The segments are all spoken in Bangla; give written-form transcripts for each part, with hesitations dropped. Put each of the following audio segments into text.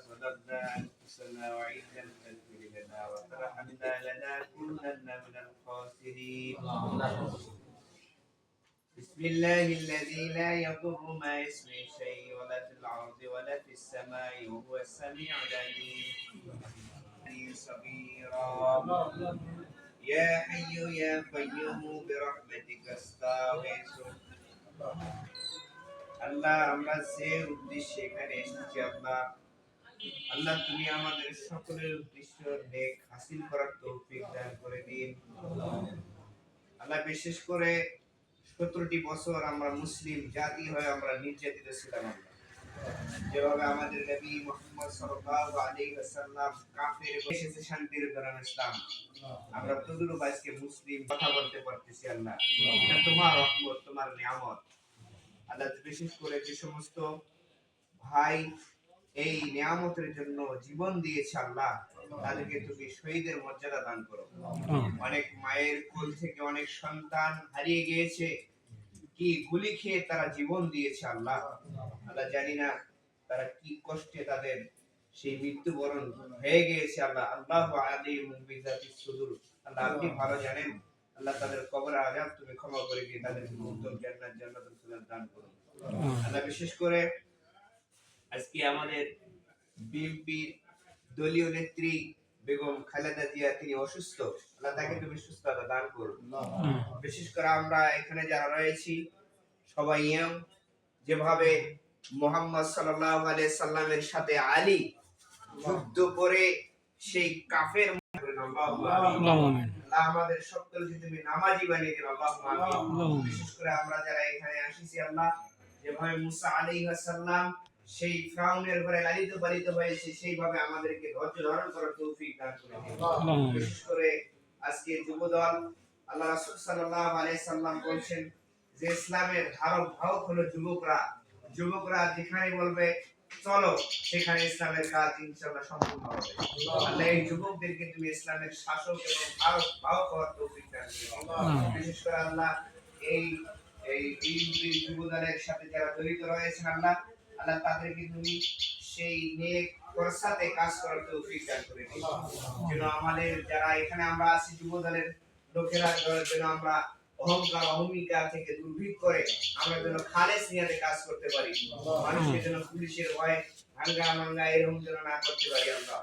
ظلمنا أنفسنا وإن لم تغفر لنا وترحمنا لنكونن من الخاسرين. بسم الله الذي لا يضر مع اسمه شيء ولا في الأرض ولا في السماء وهو السميع العليم. صغيرا يا حي يا قيوم برحمتك استغيث। আল্লাহ, আমরা যে উদ্দেশ্যে এখানে এসেছি আল্লাহ, আল্লাহ তুমি আমাদের সকলের উদ্দেশ্য নেক হাসিল করার তৌফিক দান করে দিন। আল্লাহ, বিশেষ করে 17টি বছর আমরা মুসলিম জাতি হয়ে আমরা নির্যাতিত ছিলাম। যেভাবে আমাদের নবী মুহাম্মদ সাল্লাল্লাহু আলাইহি ওয়াসাল্লাম কাফের এসেছে শান্তির ধর্ম ইসলাম, আমরা তদুরূপ আজকে মুসলিম কথা বলতে পারতেছি। আল্লাহ, এটা তোমার রহমত, তোমার নিয়ামত। আল্লাহ, বিশেষ করে যে সমস্ত ভাই এই নিয়ামতের জন্য জীবন দিয়েছে আল্লাহ, তাদেরকে তুমি শহীদের মর্যাদা দান করো। অনেক মায়ের কোল থেকে অনেক সন্তান হারিয়ে গিয়েছে, কি গুলি খেয়ে তারা জীবন দিয়েছে আল্লাহ। আল্লাহ, জানি না তারা কি কষ্টে তাদের সেই মৃত্যুবরণ হয়ে গিয়েছে আল্লাহ। আল্লাহু আলিমু বিযাতিস সুদূর। আল্লাহ, আপনি ভালো জানেন। আল্লাহ, তাদের কবরে আযাব তুমি ক্ষমা করে দিয়ে তাদেরকে উত্তম জান্নাতুল ফিরদাউস দান করুন। আল্লাহ, বিশেষ করে আজকে আমাদের বিএনপি দলীয় নেত্রী বেগম খালেদা জিয়া, তিনি অসুস্থ। আল্লাহ, তাকে তুমি সুস্থতা দান করুন। বিশেষ করে আমরা এখানে যারা রয়েছি সবাই যেভাবে মুহাম্মদ সাল্লাল্লাহু আলাইহি সাল্লামের সাথে আলী যুদ্ধ করে সেই কাফের আমাদের সকলকে তুমি নামাজি বানিয়ে দিও। আল্লাহুম্মা আমিন। বিশেষ করে আমরা যারা এখানে আসিছি আল্লাহ, যেভাবে মুসা আলাইহিস সালাম সেই ফিরআউনের ঘরে লালিত পালিত হয়েছে, সেইভাবে আমাদেরকে ধৈর্য ধারণ করার তৌফিক দান করে দিন। বিশেষ করে আজকে যুবদল, আল্লাহ রাসূল সাল্লাল্লাহু আলাইহি সাল্লাম বলেছেন যে ইসলামের ধারক বাহক হলো যুবকরা। যুবকরা যেখানে বলবে চলো, সেখানে ইসলামের কাজ ইনশাআল্লাহ সম্পূর্ণ হবে। আল্লাহ, এই যুবকদেরকে তুমি ইসলামের শাসক এবং ধারক বাহক হওয়ার তৌফিক দান করো। বিশেষ করে আল্লাহ, এই যুবদলের সাথে যারা জড়িত রয়েছেন আল্লাহ, আল্লাহ তাদেরকে তুমি সেই নেক সাথে কাজ করার তৌফিক দান করে দিও। যেন আমাদের যারা এখানে আমরা আছি যুবদলের লোকেরা যেন আমরা অহংকার অহমিকা থেকে দূরভীত করে আমরা যেন খালেস নিয়াতে কাজ করতে পারি। মানুষের জন্য পুলিশের ভয়ে হাঙ্গা মাঙ্গা এরকম যেন না করতে পারি। আল্লাহ,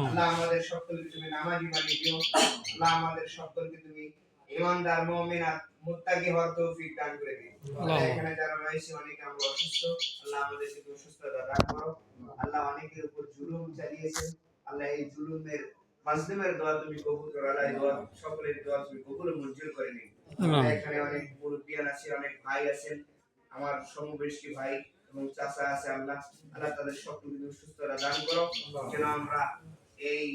আল্লাহ আমাদের সকলকে তুমি নামাজি বানিয়ে দিও। আল্লাহ, আমাদের সকলকে তুমি ঈমানদার মুমিনাত মুত্তাকি হওয়ার তৌফিক দান করে দিও। এখানে যারা রয়েছে অনেকে আমরা অসুস্থ, আল্লাহ আমাদেরকে তুমি সুস্থতা দান করো। আল্লাহ, অনেকের উপর জুলুম চালিয়েছেন, আল্লাহ এই জুলুমের মাজলুমের দোয়া তুমি কবুল করো। আল্লাহ, এই দোয়া সকলের দোয়া তুমি কবুল ও মঞ্জুর করে নিও। এখানে অনেক মুরব্বিয়ান আছেন, অনেক ভাই আছেন, আমার সমবয়সী ভাই এবং চাচা আছে। আল্লাহ, আল্লাহ তাদের সকলকে তুমি সুস্থতা দান করো, যেন আমরা এই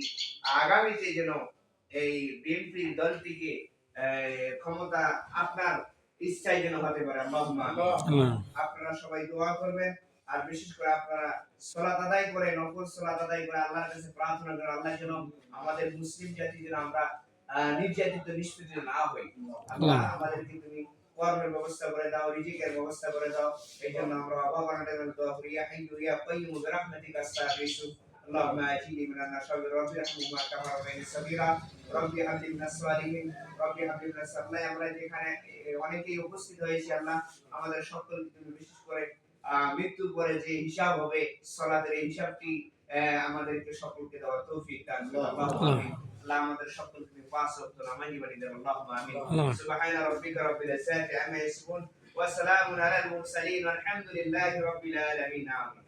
আগামীতে যেন এই বিএনপি দলটিকে ক্ষমতা আপনার ইচ্ছায় যেন হতে পারে। আল্লাহুম্মা আমিন। আপনারা সবাই দোয়া করবেন, আর বিশেষ করে আপনারা সালাত আদায় করে, নফল সালাত আদায় করে আল্লাহর কাছে প্রার্থনা করেন আল্লাহ যেন আমাদের মুসলিম জাতি যেন আমরা নির্যাতিত নিষ্পেষিত না হই। আল্লাহ, আমাদেরকে তুমি কর্মের ব্যবস্থা করে দাও, রিজিকের ব্যবস্থা করে দাও। এই জন্য আমরা আবাবানাতে দোয়া করি, ইয়া হাইয়্যু ইয়া কাইয়্যুম বিরাহমাতিকা আস্তাগীথু। اللهم اجني من النشر ربي ارحمهما كما ربياني صغيرا ربي هب لي من الصالحين ربي هب لي من الصالحين। আমরা যেখানে অনেকেই উপস্থিত হয়েছি আল্লাহ, আমাদের সকলকে তুমি বিশেষ করে মৃত্যুর পরে যে হিসাব হবে সালাতের, এই হিসাবটি আমাদেরকে সকলকে দেওয়ার তৌফিক দান করো। আল্লাহুম্মা আমিন। আল্লাহ, আমাদের সকলকে তুমি পাঁচ ওয়াক্ত নামাজি বানিয়ে দাও। আল্লাহুম্মা আমিন। সুবহানা রাব্বিকা রাব্বিল ইজ্জাতি আম্মা ইয়াসিফুন ওয়া সালামুন আলাল মুরসালিন ওয়ালহামদুলিল্লাহি রাব্বিল আলামিন। আমিন।